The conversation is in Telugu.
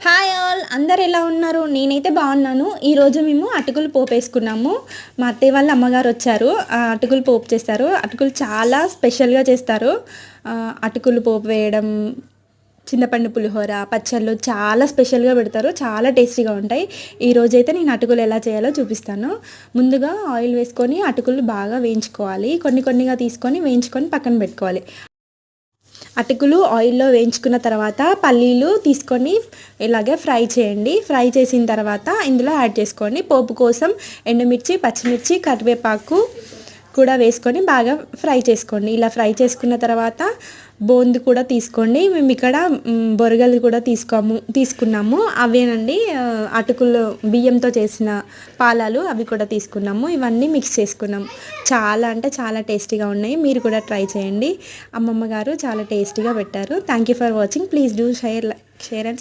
హాయ్ ఆల్, అందరు ఎలా ఉన్నారు? నేనైతే బాగున్నాను. ఈరోజు మేము అటుకులు పోపు వేసుకున్నాము. మా అత్తయ్య వాళ్ళ అమ్మగారు వచ్చారు. అటుకులు పోపు చేస్తారు. అటుకులు చాలా స్పెషల్గా చేస్తారు. అటుకులు పోపు వేయడం, చింతపండు పులిహోర, పచ్చళ్ళు చాలా స్పెషల్గా పెడతారు. చాలా టేస్టీగా ఉంటాయి. ఈరోజైతే నేను అటుకులు ఎలా చేయాలో చూపిస్తాను. ముందుగా ఆయిల్ వేసుకొని అటుకులు బాగా వేయించుకోవాలి. కొన్ని కొన్నిగా తీసుకొని వేయించుకొని పక్కన పెట్టుకోవాలి. అటుకులు ఆయిల్లో వేయించుకున్న తర్వాత పల్లీలు తీసుకొని ఇలాగే ఫ్రై చేయండి. ఫ్రై చేసిన తర్వాత ఇందులో యాడ్ చేసుకోండి. పోపు కోసం ఎండుమిర్చి, పచ్చిమిర్చి, కరివేపాకు కూడా వేసుకొని బాగా ఫ్రై చేసుకోండి. ఇలా ఫ్రై చేసుకున్న తర్వాత బోందు కూడా తీసుకోండి. మేము ఇక్కడ బొరగలు కూడా తీసుకున్నాము. అవేనండి అటుకులు బియ్యంతో చేసిన పాలాలు, అవి కూడా తీసుకున్నాము. ఇవన్నీ మిక్స్ చేసుకున్నాము. చాలా అంటే చాలా టేస్టీగా ఉన్నాయి. మీరు కూడా ట్రై చేయండి. అమ్మమ్మ గారు చాలా టేస్టీగా పెట్టారు. Thank you for watching. Please do share and